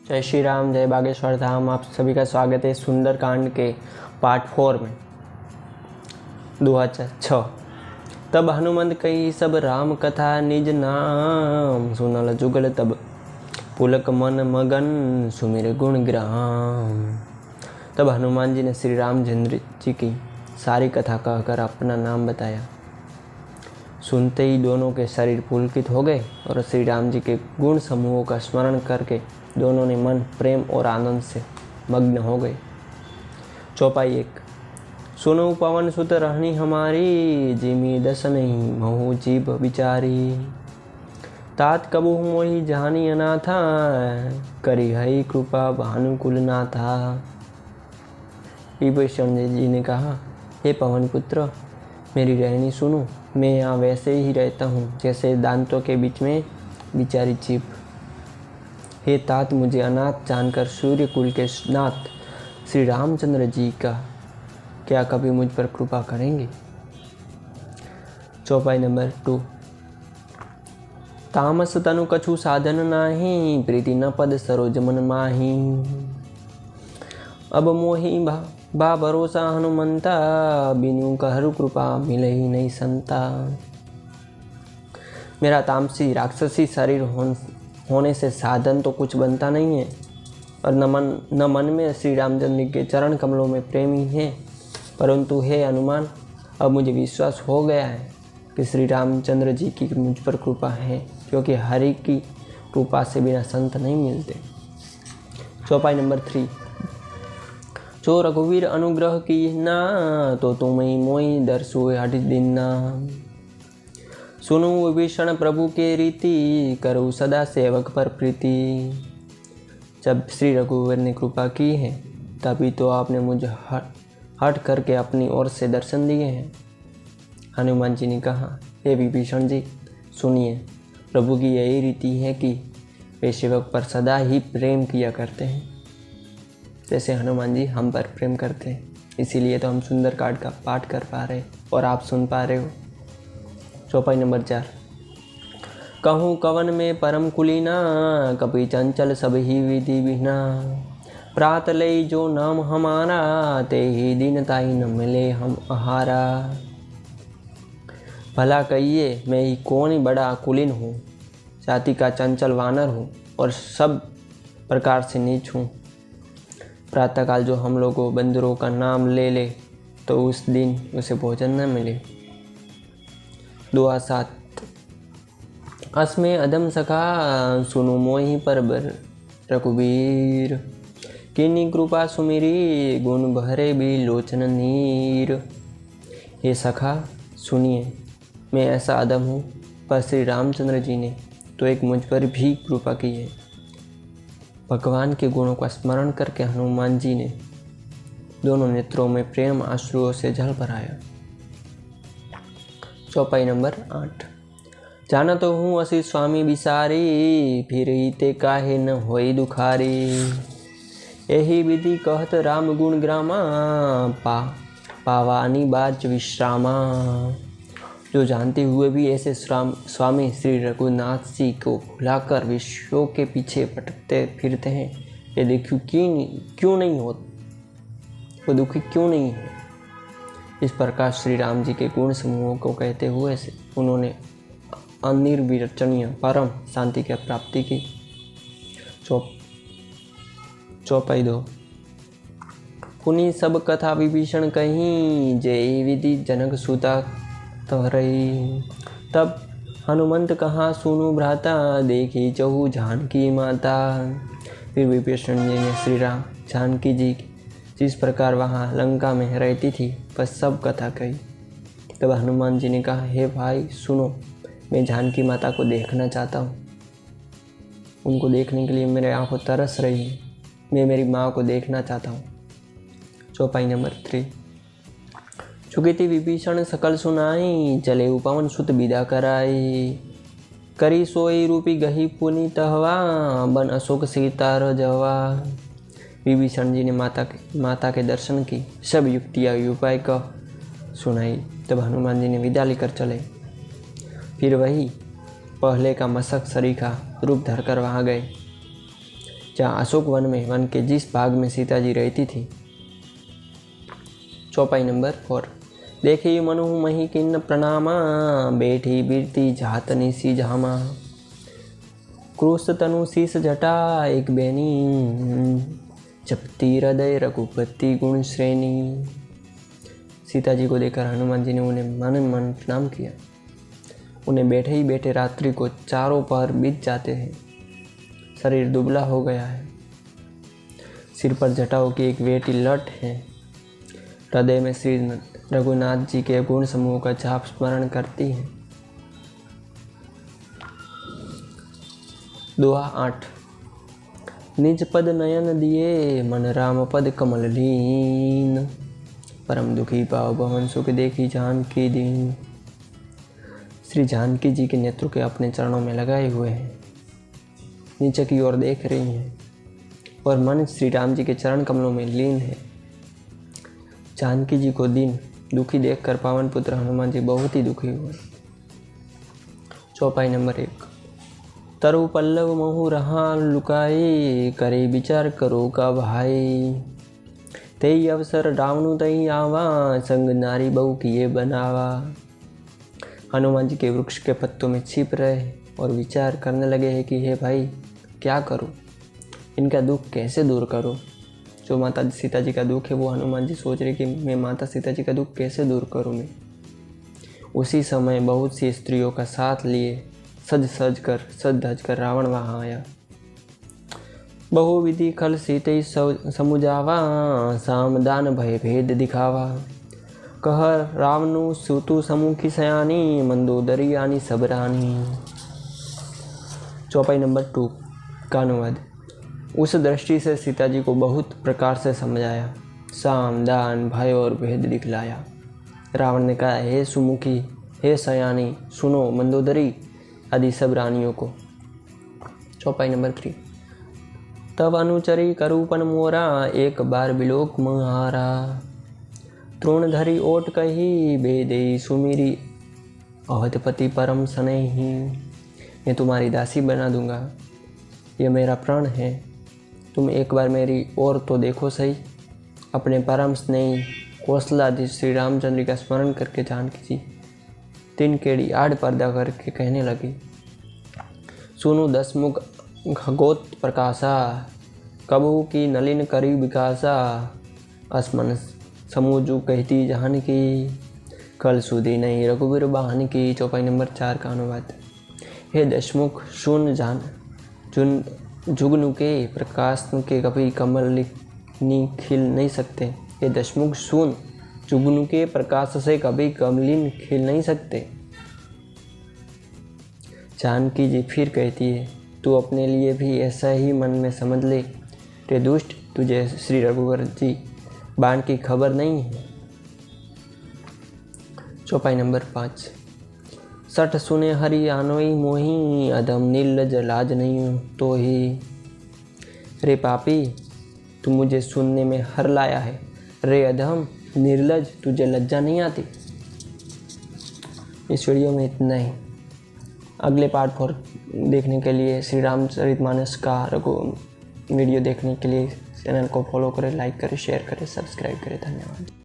जय श्री राम, जय बागेश्वर धाम। आप सभी का स्वागत है सुंदरकांड के पार्ट 4 में। 2006। तब हनुमंत कही सब राम कथा निज नाम, सुनल जुगल तब पुलक मन मगन, सुमिर गुण ग्राम। तब हनुमान जी ने श्री रामचंद्र जी की सारी कथा कहकर अपना नाम बताया। सुनते ही दोनों के शरीर पुलकित हो गए और श्री राम जी के गुण समूहों का स्मरण करके दोनों ने मन प्रेम और आनंद से मग्न हो गए। चौपाई 1। सुनो पवन सुत रहनी हमारी, जिमी दस नहीं महु जीव विचारी। तात कबू मोहि जानी अनाथा, करी हई कृपा भानुकुल नाथा। विभीषण जी ने कहा, हे पवन पुत्र, मेरी रहनी सुनो। मैं यहाँ वैसे ही रहता हूँ जैसे दांतों के बीच में बिचारी जीभ। हे तात, मुझे अनाथ जानकर सूर्य कुल के नाथ श्री रामचंद्र जी का क्या कभी मुझ पर कृपा करेंगे। चौपाई नंबर 2। तामस तनु कछु साधन नाही, प्रीति न पद सरोज मन माही। अब मोहि बा भरोसा हनुमंता, बिनु कहरु कृपा मिले ही नहीं संता। मेरा तामसी राक्षसी शरीर होने से साधन तो कुछ बनता नहीं है, और न मन में श्री रामचंद्र के चरण कमलों में प्रेम ही है। परंतु हे हनुमान, अब मुझे विश्वास हो गया है कि श्री रामचंद्र जी की मुझ पर कृपा है, क्योंकि हरि की कृपा से बिना संत नहीं मिलते। चौपाई नंबर 3। जो रघुवीर अनुग्रह की ना, तो तुम्हें मोई दर्शुए हट दिना। सुनो विभीषण प्रभु के रीति, करो सदा सेवक पर प्रीति। जब श्री रघुवीर ने कृपा की है, तभी तो आपने मुझे हट करके अपनी ओर से दर्शन दिए हैं। हनुमान जी ने कहा, हे विभीषण जी, सुनिए, प्रभु की यही रीति है कि वे सेवक पर सदा ही प्रेम किया करते हैं, जैसे हनुमान जी हम पर प्रेम करते हैं। इसीलिए तो हम सुंदरकांड का पाठ कर पा रहे और आप सुन पा रहे हो। चौपाई नंबर 4। कहूँ कवन में परम कुलीना, कपि चंचल सब ही विधि बिना। प्रात लई जो नाम हमारा, ते ही दिन ताई न मिले हम आहारा। भला कहिए, मैं ही कौन बड़ा कुलीन हूँ, जाति का चंचल वानर हूँ और सब प्रकार से नीच हूँ। प्रातःकाल जो हम लोगों बंदरों का नाम ले ले, तो उस दिन उसे भोजन न मिले। दुआ 7। अस्मे अदम सखा, सुनु मोहि पर रघुबीर। किन्नी कृपा सुमिरी, गुण भरे भी लोचन नीर। हे सखा, सुनिए, मैं ऐसा अदम हूँ, पर श्री रामचंद्र जी ने तो एक मुझ पर भी कृपा की है। भगवान के गुणों का स्मरण करके हनुमान जी ने दोनों नेत्रों में प्रेम आंसुओं से जल भराया। चौपाई नंबर 8। जाना तो हूँ असी स्वामी बिसारी, फिर ही ते काहे न होई दुखारी। यही विधि कहत राम गुण ग्रामा, पावानी बाज विश्रामा। जो जानते हुए भी ऐसे स्वामी श्री रघुनाथ जी को भुलाकर विषयों के पीछे भटकते फिरते हैं, ये देखो क्यों नहीं हो, वो दुखी क्यों नहीं है। इस प्रकार श्री राम जी के गुण समूहों को कहते हुए से उन्होंने अनिर्वचनीय परम शांति की प्राप्ति की। चौपाई 2। पुनि सब कथा विभीषण कहीं, जय विधि जनक सुता रही। तब हनुमंत कहा, सुनु भ्राता, देखी चहु जानकी माता। फिर विभीषण जी ने श्री राम जानकी जी जिस प्रकार वहाँ लंका में रहती थी बस सब कथा कही। तब हनुमान जी ने कहा, हे भाई सुनो, मैं जानकी माता को देखना चाहता हूँ। उनको देखने के लिए मेरे आँखों तरस रही है। मैं मेरी माँ को देखना चाहता हूँ। चौपाई नंबर 3। चुकिति विभीषण सकल सुनाई, चले पवन सुत विदा कराई। करी सोई रूपी गही पुनि तहवा, बन अशोक सीता रजवा। विभीषण जी ने माता के दर्शन की सब युक्तियाँ उपाय का सुनाई। तब हनुमान जी ने विदा लेकर चले। फिर वही पहले का मशक सरीखा रूप धरकर वहाँ गए। जहाँ अशोक वन में वन के जिस भाग में सीता जी रहती थी। चौपाई नंबर 4। देखी मनु मही किन्न प्रणामा, बैठी बीरती जात निसी झामा। क्रूस तनु शीस जटा एक बेनी, जपती हृदय रघुपति गुण श्रेणी। सीता जी को देखकर हनुमान जी ने उन्हें मन मन प्रणाम किया। उन्हें बैठे ही बैठे रात्रि को चारों पहर बीत जाते हैं। शरीर दुबला हो गया है। सिर पर जटाओं की एक वेटी लट है। हृदय में श्री रघुनाथ जी के गुण समूह का जाप स्मरण करती है। दोहा 8। निज पद नयन दिए, मन राम पद कमल लीन। परम दुखी पाव भवन सुख, देखी जानकी दीन। श्री जानकी जी के नेत्र के अपने चरणों में लगाए हुए हैं, नीचे की ओर देख रही हैं और मन श्री राम जी के चरण कमलों में लीन है। जानकी जी को दीन दुखी देखकर पावन पुत्र हनुमान जी बहुत ही दुखी हुए। चौपाई नंबर 1। तरु पल्लव महु रहा लुकाई, करे विचार करो का भाई। तेई अवसर रावणु तई आवा, संग नारी बहु किए बनावा। हनुमान जी के वृक्ष के पत्तों में छिप रहे और विचार करने लगे हैं कि हे भाई क्या करूं, इनका दुख कैसे दूर करूं। जो माता सीता जी का दुख है वो हनुमान जी सोच रहे कि मैं माता सीता जी का दुख कैसे दूर करूं मैं। उसी समय बहुत सी स्त्रियों का साथ लिए सज धज कर रावण वहाँ आया। बहुविधि खल सीते समुझावा, सामदान भय भेद दिखावा। कह रावणु सुतु समुखी सयानी, मंदोदरी आनी सब रानी। चौपाई नंबर 2 का अनुवाद। उस दृष्टि से सीता जी को बहुत प्रकार से समझाया, साम दान भय और भेद दिखलाया। रावण ने कहा, हे सुमुखी, हे सयानी, सुनो मंदोदरी आदि सब रानियों को। चौपाई नंबर 3। तब अनुचरी करूपन मोरा, एक बार बिलोक महारा। तृण धरी ओट कही, बेदई सुमिरी, अवधपति परम स्नेही। मैं तुम्हारी दासी बना दूंगा, यह मेरा प्रण है। तुम एक बार मेरी ओर तो देखो सही। अपने परम स्नेही कौशलाधीश श्री रामचंद्र का स्मरण करके जानकी जी 3 केड़ी आड़ पर्दा करके कहने लगी, सुनो दसमुख खगोत प्रकाशा, कबहू की नलिन करी विकासा। असमन समूजू कहती जहान की, कल सुधी नहीं रघुवीर बहान की। चौपाई नंबर 4 का अनुवाद। हे दशमुख सुन जान जुन जुगनु के प्रकाश के कभी कमल खिल नहीं सकते। ये दशमुख सुन जुगनु के प्रकाश से कभी कमलिन खिल नहीं सकते। जानकी जी फिर कहती है, तू अपने लिए भी ऐसा ही मन में समझ ले। रे दुष्ट, तुझे श्री रघुवर जी बाण की खबर नहीं है। चौपाई नंबर 5। सठ सुने हरि आनोई मोही, अधम निर्लज लाज नहीं तो ही। रे पापी, तू मुझे सुनने में हर लाया है। रे अधम निर्लज, तुझे लज्जा नहीं आती। इस वीडियो में इतना ही। अगले पार्ट 4 देखने के लिए, श्री रामचरितमानस का वीडियो देखने के लिए चैनल को फॉलो करें, लाइक करें, शेयर करें, सब्सक्राइब करें। धन्यवाद।